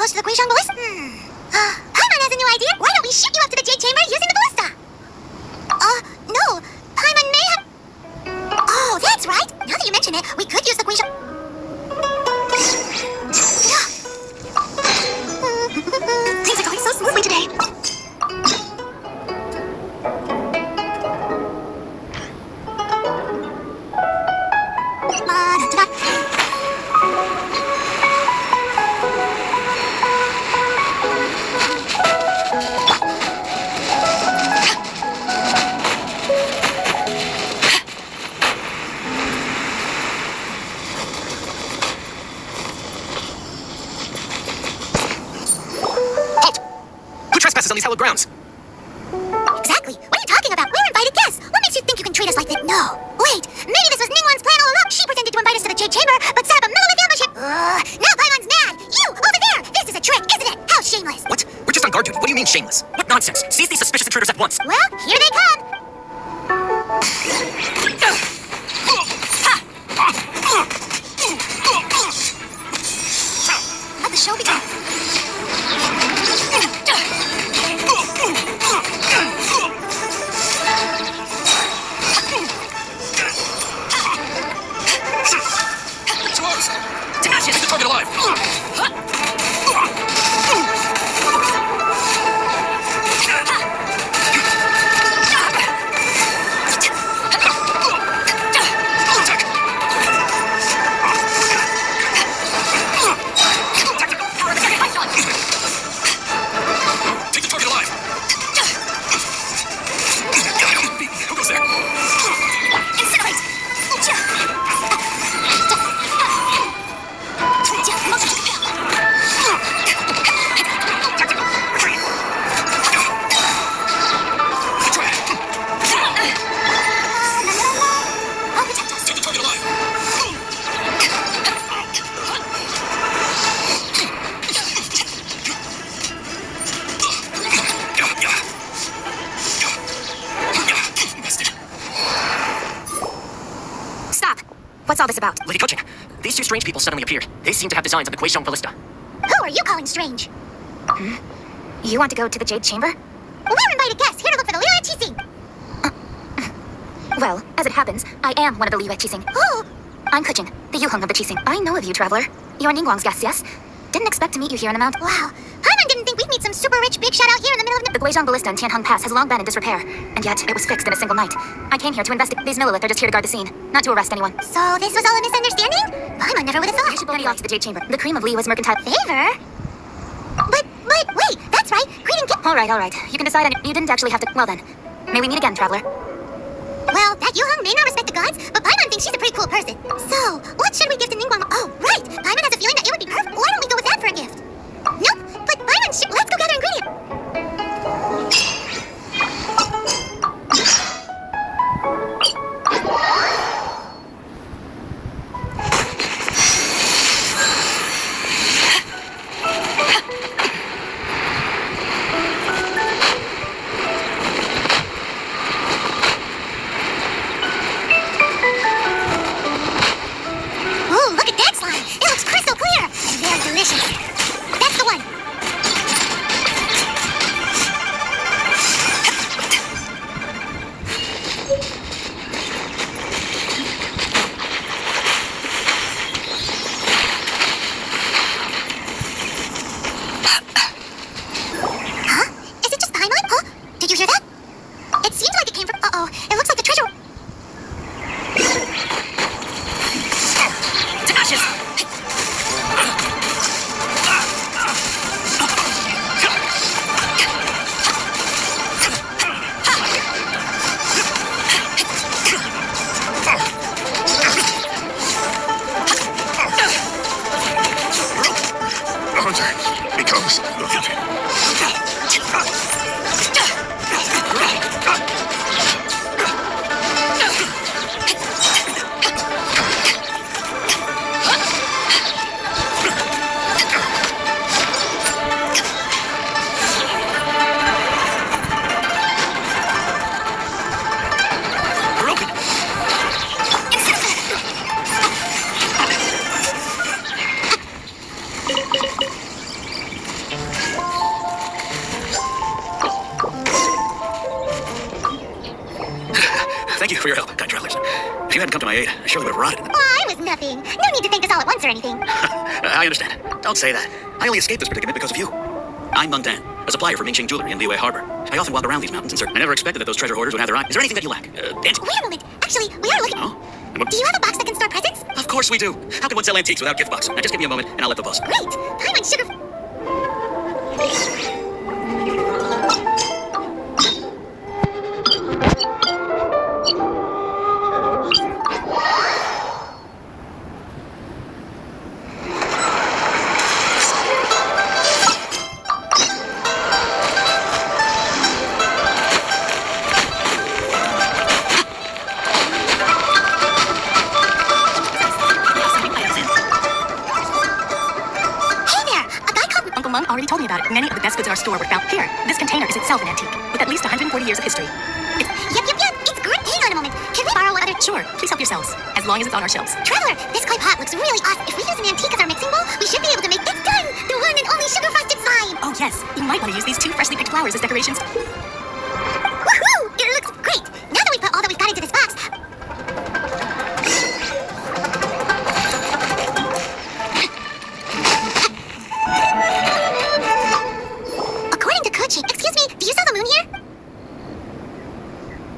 close to the Glaze ballista? Paimon has a new idea. Why don't we shoot you up to the Jade Chamber using the ballista? No. Paimon may have... Oh, that's right. Now that you mention it, we could use the Glaze... Things are going so smoothly today. On these hallowed grounds. Exactly. What are you talking about? We're invited guests. What makes you think you can treat us like that? No. Wait. Maybe this was Ningguang's plan all along. She pretended to invite us to the Jade Chamber, but set up a military ambush. Now Paimon's mad. You, over there. This is a trick, isn't it? How shameless. What? We're just on guard duty. What do you mean shameless? What nonsense? Seize these suspicious intruders at once. Well, here they come. Let the show begin. Target alive! Take the target alive! Who goes there? Incinerate! What's all this about? Lady Coaching, these two strange people suddenly appeared. They seem to have designs on the Glaze ballista. Who are you calling strange? You want to go to the Jade Chamber? We're invited guests here to look for the Liu Qixing. Well, as it happens, I am one of the Liu Qixing. Oh! I'm Kuching, the Yuheng of the Qixing. I know of you, traveler. You're Ningguang's guest, yes? Didn't expect to meet you here in the mountain. Wow. Paimon didn't think we'd meet some super rich big shot out here in the middle of The Glaze ballista in Tianheng Pass has long been in disrepair, and yet it was fixed in a single night. I came here to investigate. These Millilith are just here to guard the scene, not to arrest anyone. So this was all a misunderstanding? Paimon never would have thought. You should go off to the Jade Chamber. The cream of Li was mercantile. Favor? But wait, that's right. Queen and King. All right. You can decide, and you didn't actually have to. Well then, may we meet again, traveler? Well, that Yuheng may not respect the gods, but Paimon thinks she's a pretty cool person. So, what should we give to Ningguang? Oh, right. Paimon has a feeling that it would be perfect. Why don't we go with that for a gift? Nope, but Paimon should. Let's go gather ingredients. Ooh, look at that slime. It looks crystal clear and very delicious. That's the one. Huh? Is it just Paimon? Huh? Did you hear that? It seems like it came from... Uh-oh. It looks like the treasure... Becomes looking. I ate, I surely would have rotted. Aw, it was nothing. No need to thank us all at once or anything. I understand. Don't say that. I only escaped this predicament because of you. I'm Mung Dan, a supplier for Mingxing Jewelry in Liyue Harbor. I often walk around these mountains and search. I never expected that those treasure hoarders would have their eye. Is there anything that you lack? Antique? Wait a moment. Actually, we are looking. Oh? And what- Do you have a box that can store presents? Of course we do. How can one sell antiques without gift box? Now just give me a moment and I'll let the boss. Great. Paimon sugar. Uncle Mung already told me about it. Many of the best goods in our store were found here. This container is itself an antique, with at least 140 years of history. Yep. It's great. Hang on a moment. Can we borrow other? Sure, please help yourselves, as long as it's on our shelves. Traveler, this clay pot looks really awesome. If we use an antique as our mixing bowl, we should be able to make it's done. The one and only sugar frosted slime. Oh yes, you might want to use these 2 freshly picked flowers as decorations. Woohoo! It looks great. Now that we put all that we've got into this box. According to Kuchi, excuse me, do you sell the moon here?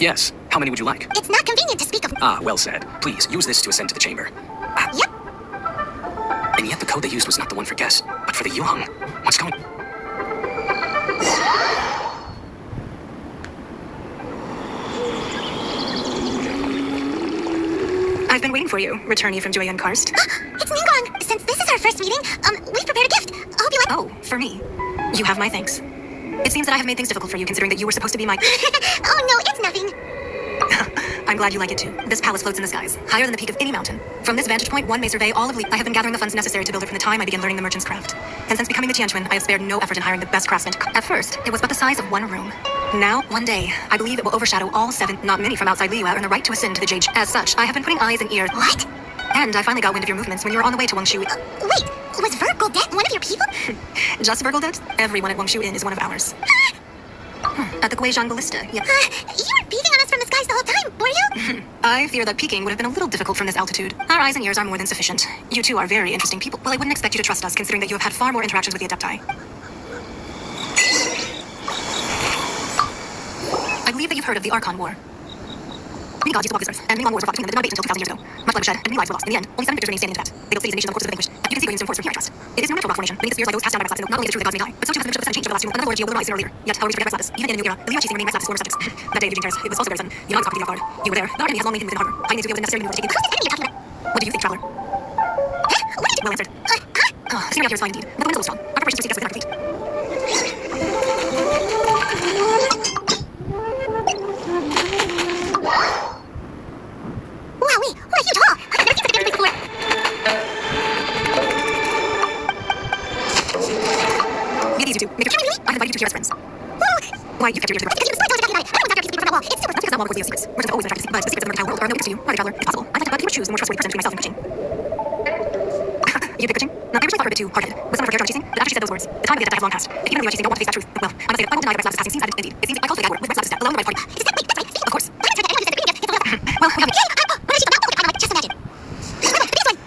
Yes. How many would you like? It's not convenient to speak of. Ah, well said. Please, use this to ascend to the chamber. Yep. And yet the code they used was not the one for guess, but for the Yuang. What's going... I've been waiting for you, returnee from Joyun Karst. It's Ningguang. Since this is our first meeting, we've prepared a gift. I hope you like. Oh, for me. You have my thanks. It seems that I have made things difficult for you, considering that you were supposed to be my... Oh no, it's nothing. I'm glad you like it too. This palace floats in the skies, higher than the peak of any mountain. From this vantage point, one may survey all of Li. I have been gathering the funds necessary to build it from the time I began learning the merchant's craft. And since becoming the Tianquan, I have spared no effort in hiring the best craftsmen. At first, it was but the size of one room. Now, one day, I believe it will overshadow all 7, not many from outside Liyue, earn the right to ascend to the jade. As such, I have been putting eyes and ears. What? And I finally got wind of your movements when you were on the way to Wangshu. Wait, was Virgil Debt one of your people? Just Virgil Debt? Everyone at Wangshu Inn is one of ours. At the Glaze Ballista, yeah. You were beating on us from the skies the whole time, were you? I fear that peeking would have been a little difficult from this altitude. Our eyes and ears are more than sufficient. You two are very interesting people. Well, I wouldn't expect you to trust us, considering that you have had far more interactions with the Adepti. I believe that you've heard of the Archon War. Many gods used to walk this earth, and many long wars were fought between them that did not debate until 2,000 years ago. Much blood was shed, and many lives were lost. In the end, only 7 victors remained standing to that. They built cities and nations on the courses of the vanquished. You can see Radiant's force from here, I trust. It is no natural rock formation. Beneath the spheres lie those passed down by Max Lapis. Not only is it true that gods may die, but so too has the mission of the sun changed over the last 2 months. Another Lord Geo will rise sooner or later. Yet, however, we forget Max Lapis. Even in a new era, the Liyue chiefs remain Max Lapis' former subjects. That day of Eugene Terrace, it was also very sudden. The Young popped the off guard. You were there. The enemy has long maintained within harbor. I need to be able to necessarily move to take it. Who's this enemy you're talking about? What do you think, traveler? What did you... Well answered. Steering out here is fine indeed, but the wind's a little strong. Our preparations to receive us within are complete. Wowee, what a huge hall! I've never seen such a big place before. Get easy, you two. Make your... I've invited you two here as friends. Why, you've kept your ears to the You spoiled Jackie and I. I don't want Dr. Piece of the wall. It's super... That's because not one reveals secrets. Merchants have always been attracted to secrets, but the secrets of the mercantile world are no secrets to you, are they, traveler? If possible, I'd like to but you would choose the more trustworthy person between myself and Kuching. You pick Kuching? Now, I originally thought her a bit too hard-headed, with some of her character chasing, but after she said those words, the time of the Adepti has long passed. If even the chasing don't want to face that truth, well, I must say that I won't deny that Rex Lapis' passing seems added indeed. It seems I cultivate that word with Rex Lapis' death alone with the right party. Is that... Wait, that's right. Of course. I haven't tried that. Anyone who says the green gift, it's a real... Well, we haven't. What is she about? I'm like, just imagine. The biggest one.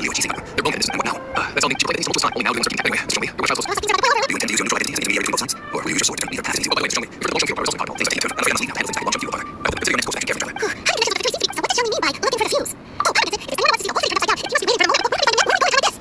Leo and Cheesy. They're both in this. And what now? That's all they play these multiple time. Only now doing certain anyway. Show me. Your child's close. Do you intend to use your neutral identity as an intermediary between both sides? Or will you use your sword to either path into both? By the way, show me. For the long jump field, results in powerful things that you do. I don't know if handle things like long jump field, however. The video next goes back and care for each other. How do you measure the victory seems to be? So what does Xiaomi mean by looking for the fuse? Oh, wait a minute. If anyone wants to see the whole thing turned upside down, he must be waiting for the moment. What are we coming this?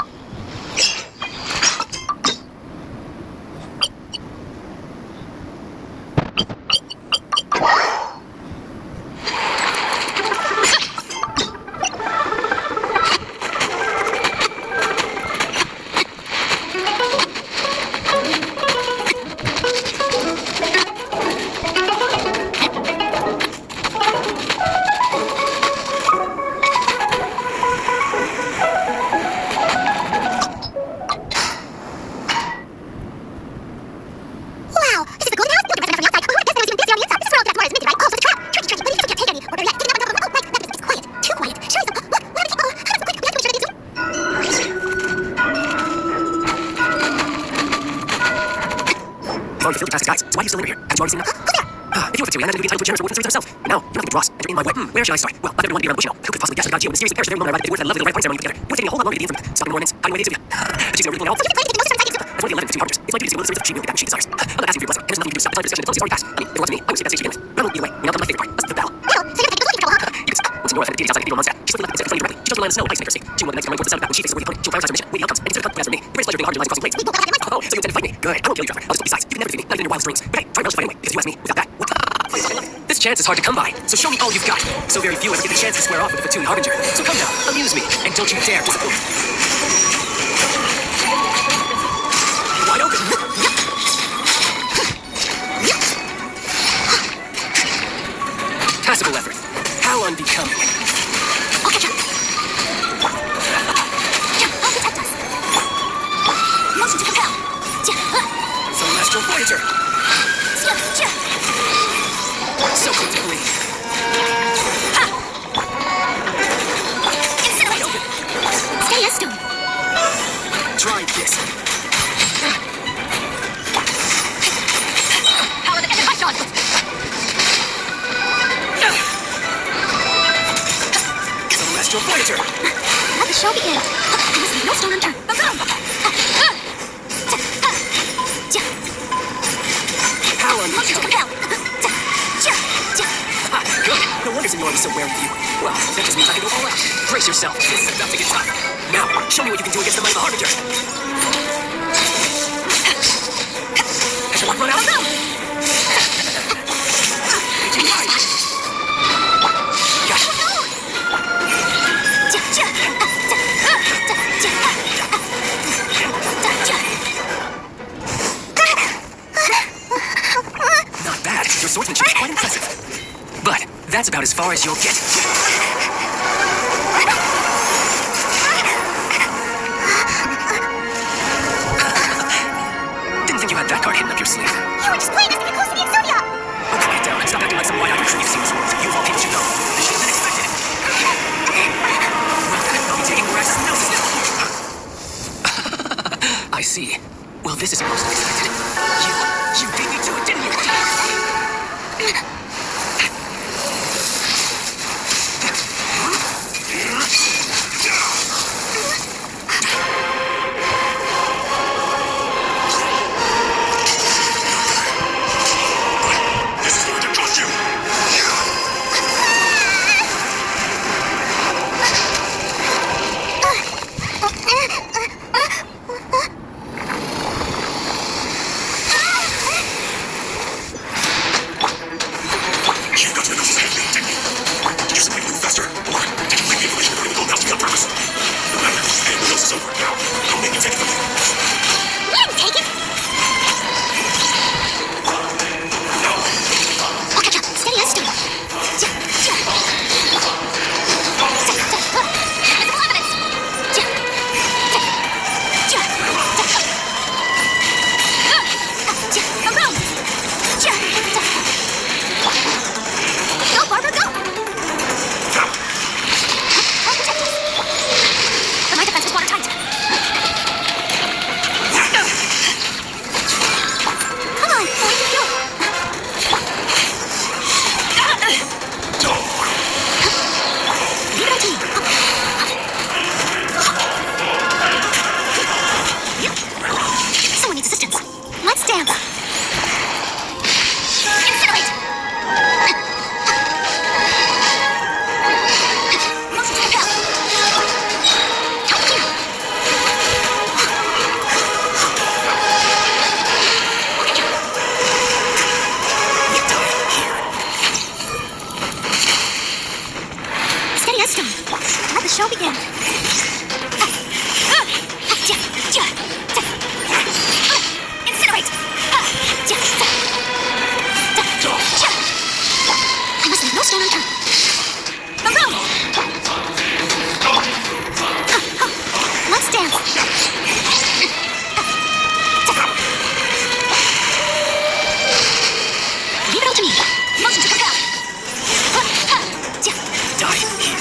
Wow, this is the golden house? Looking from the outside. Oh, I guess there was even busy on the inside. This is where all the that's more is minted, right? Oh, so it's a trap. Tricky, but he can't take any. Or better yet, getting out of the room. Oh, right, it's quiet. Too quiet. Show me some. Look, what are we? Oh, how quick. We have to make sure that these You've already filled the task, guys. So why are you still in here? Haven't you already seen enough? Who's there? If you were to, I imagine you'd be entitled to a generous reward for the herself. And now, you're nothing but Ross. And you're in my way. Where should I start? Well, let everyone be around the bush, you know. Who could possibly guess that God, you and mysteriously perished every moment I arrived at the words that lovely right point ceremony together. It would take me a whole lot longer to get the infamy. Stopping mornings, hiding away days of you. But she's everything else. So you're declining to take the most from That's one of inside these. the 11 52 harbingers. It's my duty to see one of the stories that she knew that which she desires. I'm not asking for your blessing. And there's nothing you can do to stop the time discussion until it's already passed. I mean, if it were up to me, I would skip that stage to begin with. But either way, we now come to my favorite part. That's the battle. Well, so you're taking looking for trouble, huh? You can see. Once more offended deities outside the people on Mondstadt. She swiftly left and set in front of you directly. She chose to lie in the snow, ice maker state. She won't let the next time towards the sound of battle. She faces a worthy opponent. She'll prioritize her mission, weigh the outcomes, and consider consequences for me. The greatest pleasure being a harbinger lies crossing blades. We both got that in mind. Oh, so you intend to fight me? Good. I won't kill you, Trevor. I'll just besides. You can never defeat me, not even in your wildest dreams. But hey, try to fight anyway, because you asked me. Without that, what? This chance is hard to come by, so show me all you've got. So very few ever get the chance to square off with a Fatoon harbinger. So come now, amuse me, and don't you dare disappoint. Wide open. Tactical effort. How unbecoming. I'll catch up. Yeah, I'll protect us. Motion to compel. Celestial Voyager. So quick to believe. Incinerate. Stay as stone. Try this. Power the engine, Sean! Celestial Voyager. Let the show begin. There must be no stone unturned. How Motion to unbecoming. compel. Good. No wonder Seniority is so wary of you. Well, that just means I can go all out. Brace yourself. This is about to get tough. Now, show me what you can do against the might of the Harbinger. Has your luck run out? Too high. Got it. Not bad. Your swordsmanship is quite impressive. But that's about as far as you'll get. Didn't think you had that card hidden up your sleeve. You were just playing this to get close to me and Sylvia. Oh, quiet down and stop acting like some wide-eyed retrieve seems words. You of all people should know. This should have been expected. Well, then, I'll be taking more access than notice now. I see. Well, this is most unexpected. You beat me to it, didn't you? This is going to cost you. Leave it all to me. Motion to compel. Die here.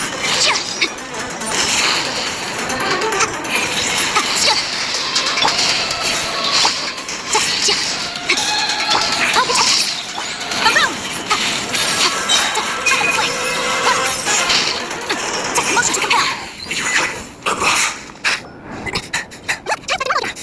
Motion to compel. You're good. Above.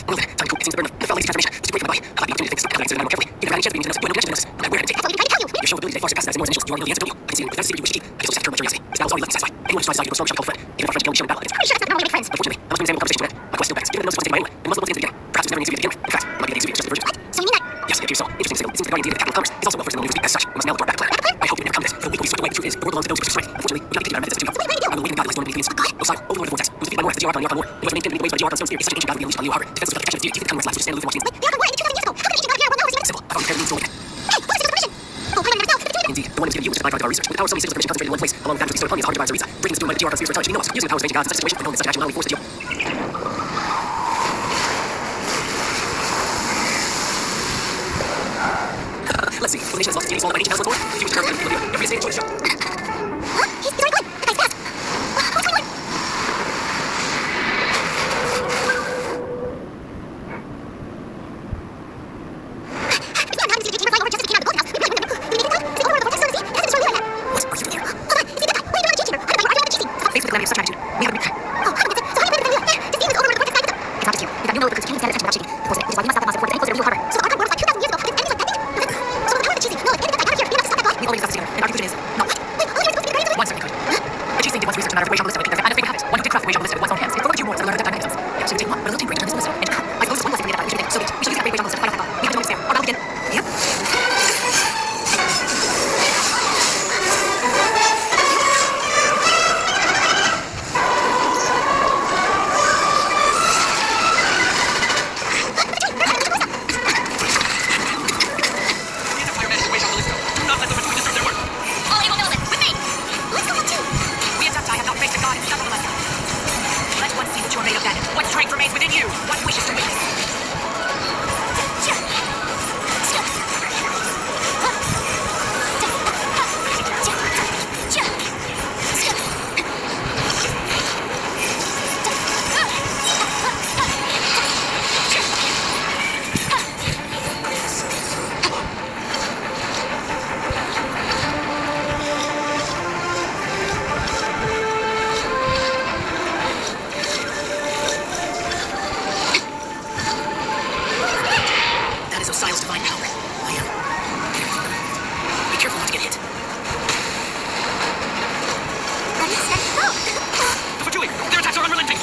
Well then, time to cool. It seems to burn the fell transformation. Just break my body. I'll have the opportunity to fix it. I'll examine it more carefully. Give it a chance to be no reaction to this. I'm aware of it. That's what we're trying to tell you. Your show ability today far surpasses that as more than initials. You are the answer, don't you? I can see you without secret you wish to keep. I guess we'll just have to curb my curiosity. This now is already left me satisfied. Anyone who tries to desire you go strong shall be called a friend. Even if our friends kill each other in battle, it's Pretty sure that's not how we make friends. unfortunately, I must examine the conversation with my quest still begs. Given that no supposed to take my anyway, it must look like the beginning. Perhaps it was never an easy to begin with. In fact, it might be an easy just the virgin. So you mean that? Yes, it appears so. Interesting signal. It seems the guardian deity of the capital of commerce is also well versed in the university. As such, we must nail the door back plan. I hope you never come to this. For the weak will be swept away. The truth is, the world belongs to those who pursue strength. Unfortunately, we cannot continue our methods as too. On the waiting god lies dormant beneath the instrument. Osai, overlord of the vortex, who was defeated by North, the Archon, the Archon War. He was remained in ways by the Archon stone spear. Is such an ancient god to be unleashed on Leo Harbor. Defenses without the protection of the deity. Do you think the coming last will just stand aloof and watch things? The Archon War ended 2,000 years ago. How can an ancient god here will know his Simple. I found prepared means to awaken. Hey, what is this permission? Oh, I never know. Indeed, the one that's given you is just a byproduct of our research. With the power of so many systems of permission concentrated in one place, along with that which is bestowed upon me, it's hard to devise a reason. Breaking this doing like the Archon spheres for intelligence, we know us. Using the powers of ancient gods in such a situation, unknown that such an action will not be forced to you. Let's see. Will the nation has lost its meaning swallowed by ancient palace once more? If you was curved, you're free to stay and enjoy the show. Huh? He's doing good. The guy's fast. What's going on? It's not time to see the chamber flying over just as it came out of the golden house. We make it time. Is it over the vortex zone to see? It has to destroy you right now. What? Are you in here? Hold on. See that? What are you doing on the chamber? How about you on the Faced with the calamity of such magnitude, we have a Oh, how about it? So how do you plan to defend you? This demon is over the vortex guy with them. It's not just you. We've got new military crews can't stand attention without shaking. Of course, it is why we must stop that monster before it gets any closer to Leo Harbor. So the Archon War was like 2,000 years ago, and it's ending like that big? So the power of the cheesy. No, it ended that out of here. We have to stop that god. We already discussed this together, and our conclusion is no. Wait, all you're supposed to be the One certainly could. The chief thing did once research a matter of the way Jean Ballistic would keep their and a figure habit. One who did craft the way Jean Ballistic with one's own hands. If for 2 more, then learn that time mechanisms. Yeah, so we take one, but a little team break turn this ballistic. And I suppose it's one less if we get that. We should think. So be it. We shall use that great way Jean Ballistic to fight off that god. We have no despair. Our battle begin. Yep. All able militant, with me! Let's go on too. We attempt I have not faced a god in several millennia. Let one see what you are made of then. What strength remains within you? What wishes to witness? That is Osial's divine power. I am. Be careful not to get hit. Ready, set, go. For Julie, their attacks are unrelenting.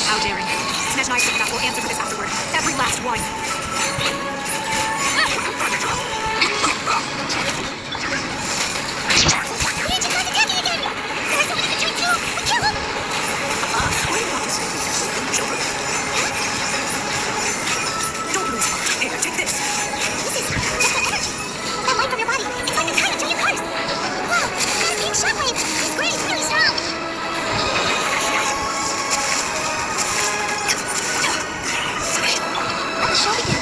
How daring. Snej and I that will answer for this afterward. Every last one. The ancient god's attacking again. There's someone in the tree too. We kill him. Don't lose heart. Here, take this. This is just that energy. That light from your body. It's like the time until you curse. Wow, that's a pink shockwave. It's great. It's really strong. Let the show begin.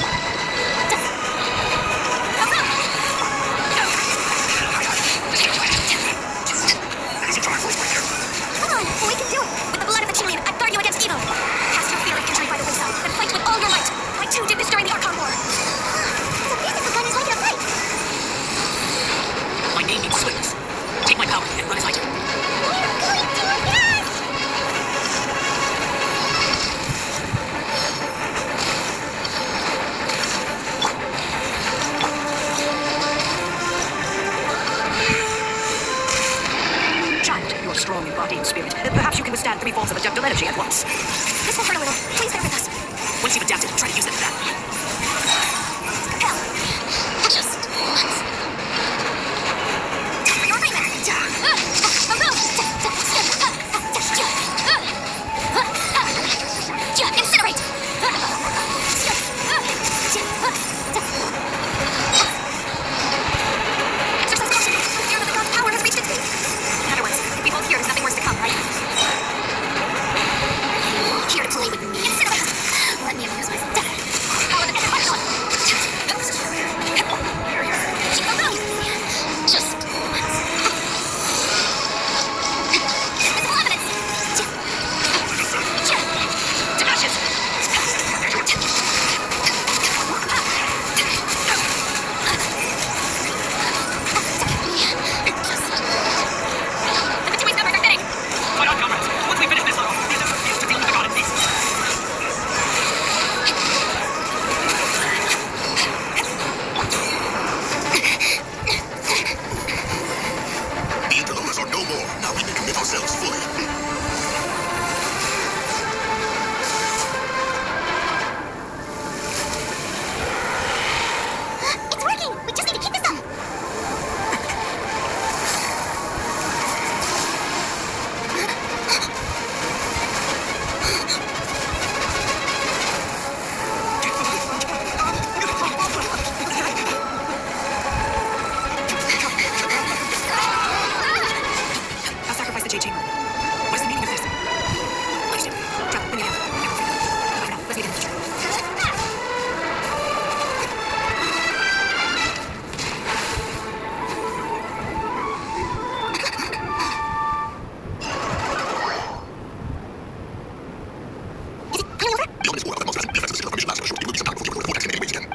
Come on, we can do it. With the blood of the Chilean, I guard you against evil. Cast your fear of injury by the wayside and fight with all your might. I too did this during the Archon War. So beautiful gun is like in a fight. My name means swiftness. Take my power and run as I do. We're going too fast. Child, you are strong in body and spirit. Perhaps you can withstand 3 forms of adeptal energy at once. This will hurt a little. Please bear with us. Once you've adapted, try to use that for that. Compel. Just once. Time for your payment. Incinerate! Exercise caution. We fear that the god's power has reached its peak. In other words, if we hold here, there's nothing worse to come, right?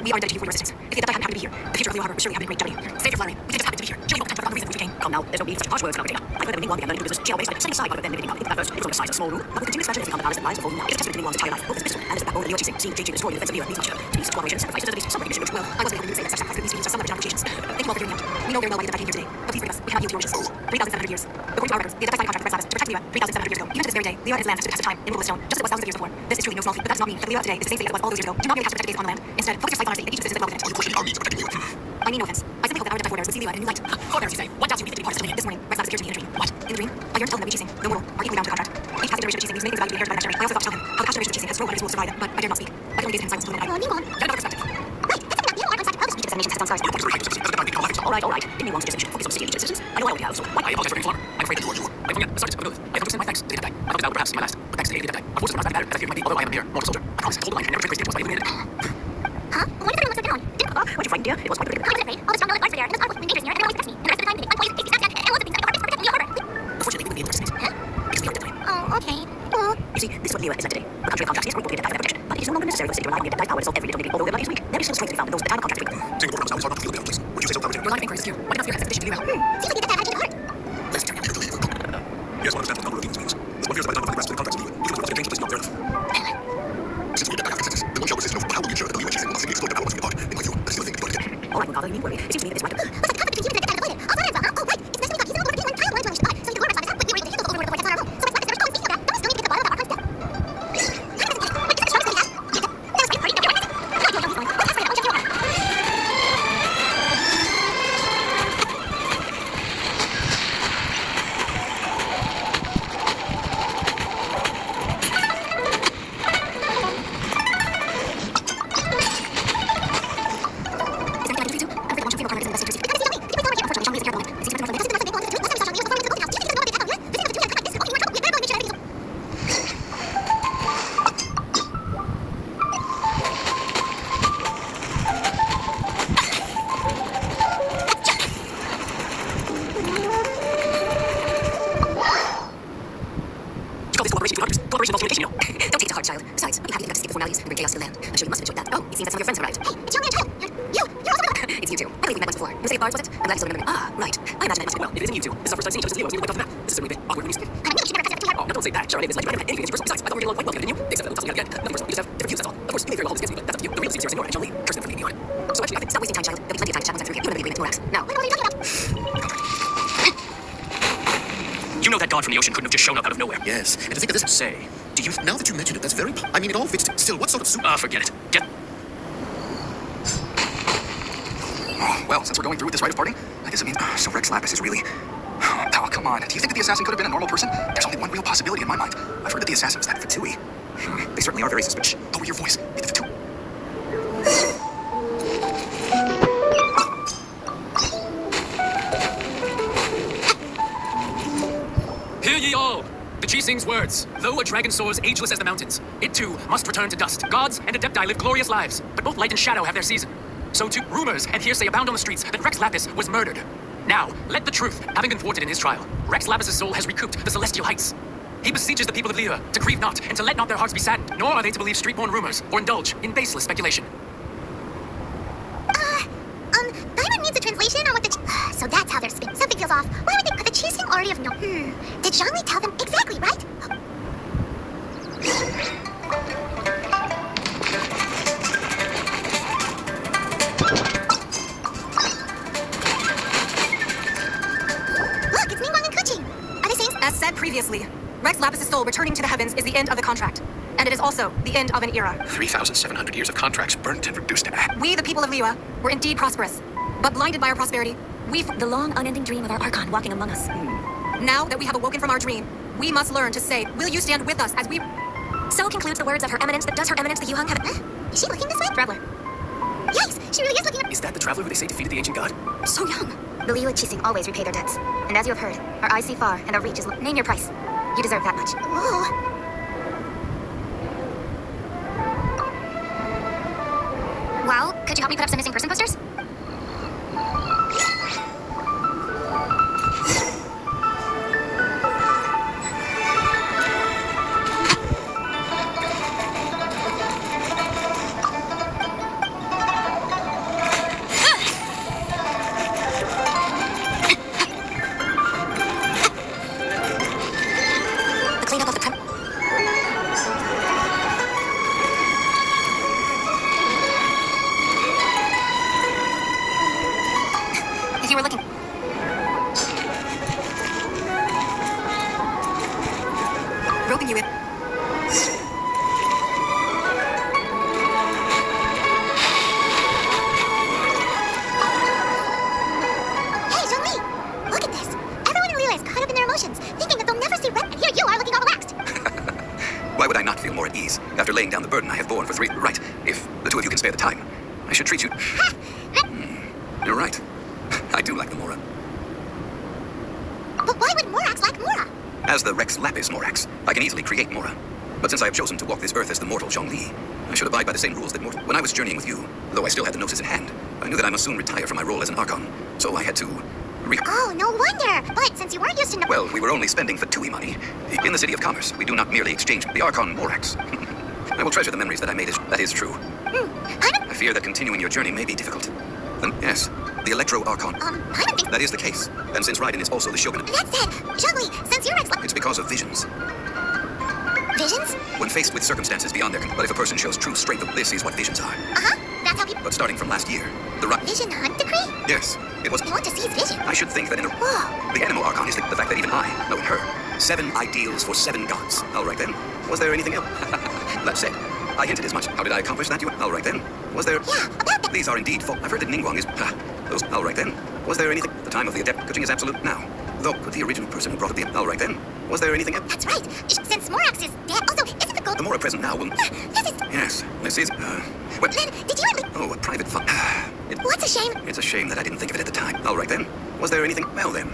We are indebted to you for your assistance. If the Adepti hadn't happened to be here, the future of Leo Harbor would surely have been great, W. Save your flattery. We just happened to be here. Show you what kind of forgotten reason we came. Come now, there's no need for such harsh words about Dana. I read that when Ning began learning to do business, she always setting aside part of them limiting up. At first, it was only a size of a small room, but with continuous strategy, we found that ours that lies before you now. It is a testament to Ning entire life, both as a pistol and as the backbone of the Leo seeing Jade destroyed in the defense of Leo needs much peace, cooperation, sacrifices, and some recognition, which, well, I wasn't able to say that such sacrifices these are some leverage on applications. Thank you all for hearing me out. We know very well why the Adepti came here today, but please forgive us. We cannot yield to your wishes. 3,700 years. According to our records, the Adepti signed a contract with Rex Lapis to protect Leo 3,700 years ago. Even to this very day, Leo and his land has stood the test of time, immovable as stone, just as it was thousands of years before. This is truly no small feat, but that does not mean that Leo today is the same state as it was all those years ago. Do not merely cast protective gaze on the land. Instead, focus your sight on our state and each of the citizens that dwell within it. Are you questioning our means of protecting Leo? I mean no offense. I simply hope that our Adepti forebears would see Leo in a new light. Forebears, you say? What doubts you be part of something? This morning, Rex Lapis appeared to me in a dream. What? In the dream, I yearned to tell him that we Cheesing, no mortal, are equally bound to the contract. Each past generation of Cheesing leaves many things of value to be inherited by the next generation. I also thought to tell him how the past generation of Cheesing has thrown wonders rules to divide them, but I dared not speak. I could only gaze at him in silence until the night. Ningguang. Get another perspective. Wait, that's something that Ningguang wants to tell us. Each examination test on stars. All right. Ning wants to just focus on city citizens. I know I already have, so I apologize for being flawed. I'm afraid that I forget. Sorry, I'm good. I have to send my thanks to the Adepti. I thought about perhaps in my last, but thanks to the Adepti. Our forces were not that bad as I feared might be, although I am a mere mortal soldier. I promise to hold the line and never trade places by eliminated. Huh? What if everyone was down? Weren't you frightened, dear? It was quite I wasn't afraid. All the strong military guards were there, and the powerful dangers near, and everyone always protects me. And the rest of the time, they make unpoisoned, tasty snacks, and lots of things like the hardest for protecting Leo Harbor. Unfortunately, we wouldn't be able to participate. Because we are Adepti. Oh, okay. Well, You see, this is what Leo is like today. A country of contracts, yes, we're going to protection, but it is no longer necessary for the city to rely on the Adepti power to solve every little needy, although their luck is weak. There is still strength to be found in those with the time of contract. Singapore now is hard not to feel the place. Would you say so, Clever? Your line of inquiry is clear. Why do you not fear expedition to Leo? seems like the Adepti have had a change of heart. Let's turn You believe. Yes, one understands what the number of things means. This one fears by the time of the rest of the contracts leave. You can force the games, but it's not fair enough. Since we get back after consensus, then one shall resist. But how will we ensure that the Leo and Cheesing will not simply exploit their power once we depart? In my view, this is the thing to be done. All right, Father, you need worry. It seems to me that it's right. Looks like the conflict between humans and Adepti have avoided. I'll tell you, oh, right. It's necessary to keep over one time wanted to unleash the god. So you can learn about this, but we were able to handle the overlord of the vortex on our own. So it's not that they're still speaking about, but we still need to get the bottom of our concept. Cooperation multiplication, Don't take it to heart, child. Besides, are you happy enough to skip the formalities and bring chaos to the land? I'm sure you must have enjoyed that. Oh, it seems that some of your friends have arrived. Hey, it's young man child. You're also welcome. It's you two. I believe we met once before. In the city of Bars, was it? I'm glad you still remember me. Ah, right. I imagine it must have been well. If it isn't you two, this is our first time seeing each other since Leo was newly wiped off the map. This is certainly a bit awkward when you speak. I mean, she never cussed at Oh, no, don't say that. Sure, our name is like, I never had anything against you. Besides, I thought we were getting along quite well together, didn't you? Except that something we had again. Nothing personal. We just have different views, that's all. Of course, you may very well hold this against me, but that's up to you. The real secret is Senor and John Lee. Curse them for leading you on. So actually, I think stop wasting time, child. There'll be plenty of time to chat once I'm through here. You remember the agreement, relax. Now, What are you talking about? you know that god from the ocean couldn't have just shown up out of nowhere. Yes, and to think of this. Say, do you... Now that you mention it, that's very. I mean, it all fits. Still, what sort of soup? Forget it. Get... Well, since we're going through with this rite of parting, I guess it means... so Rex Lapis is really... Oh, come on. Do you think that the assassin could have been a normal person? There's only one real possibility in my mind. I've heard that the assassin was that Fatui. They certainly are very suspicious. Lower your voice. It's Fatui. Hear ye all! The Cheesing's words. Though a dragon soars ageless as the mountains, it too must return to dust. Gods and Adepti live glorious lives, but both light and shadow have their season. So too, rumors and hearsay abound on the streets that Rex Lapis was murdered. Now, let the truth, having been thwarted in his trial, Rex Lapis' soul has recouped the celestial heights. He beseeches the people of Liyue to grieve not and to let not their hearts be saddened, nor are they to believe street-born rumors or indulge in baseless speculation. Diamond needs a translation on what the... So that's how they're spinning. Something feels off. Why would they... Could the Cheesing already have known? Did Zhongli tell them? Exactly, right? Look, it's Ningguang and Kuching. Are they saying... As said previously, Rex Lapis' soul returning to the heavens is the end of the contract. And it is also the end of an era. 3,700 years of contracts burnt and reduced to ash. We, the people of Liyue, were indeed prosperous. But blinded by our prosperity, we... The long, unending dream of our Archon walking among us. Now that we have awoken from our dream, we must learn to say, will you stand with us as we... So concludes the words of Her Eminence, but does Her Eminence the Yuhang have... Is she looking this way? Traveler. Yikes, she really is looking... Is that the traveler who they say defeated the ancient god? So young. The Liyue Cheesing always repay their debts. And as you have heard, our eyes see far and our reach is... Name your price. You deserve that much. Whoa. Well, could you help me put up some missing person posters? at ease after laying down the burden I have borne for 3. Right. If the two of you can spare the time, I should treat you. You're right. I do like the Mora. But why would Morax like Mora? As the Rex Lapis Morax, I can easily create Mora. But since I have chosen to walk this earth as the mortal Zhongli, I should abide by the same rules that mortal. When I was journeying with you, though I still had the Gnosis in hand, I knew that I must soon retire from my role as an Archon. So I had to Oh, no wonder. But since you weren't used to no- Well, we were only spending Fatui money. In the City of Commerce, we do not merely exchange the Archon Morax. I will treasure the memories that I made. That is true. I fear that continuing your journey may be difficult. Then, yes, the Electro Archon. I don't think- That is the case. And since Raiden is also the Shogun, That said, Zhongli, since you're it's because of visions. Visions? When faced with circumstances beyond their control. But if a person shows true strength, this is what visions are. Uh-huh. That's how people- But starting from last year, the Vision Hunt Decree? Yes, it was. You want to see his vision? I should think that in Whoa. the Animal Archon is the fact that even I know in her 7 ideals for 7 gods. All right then. Was there anything else? That said, I hinted as much. How did I accomplish that? All right then. Was there? Yeah, about that. These are indeed full. I've heard that Ningguang is. Those. All right then. Was there anything? The time of the adept coaching is absolute now. Though, could the original person who brought up the. All right then. Was there anything else? That's right. Since Morax is dead, also, isn't the gold... The Mora present now will. This is... Yes, this is. Well. Then, did you at least... Oh, a private fund. What's a shame? It's a shame that I didn't think of it at the time. All right then. Was there anything? Well then.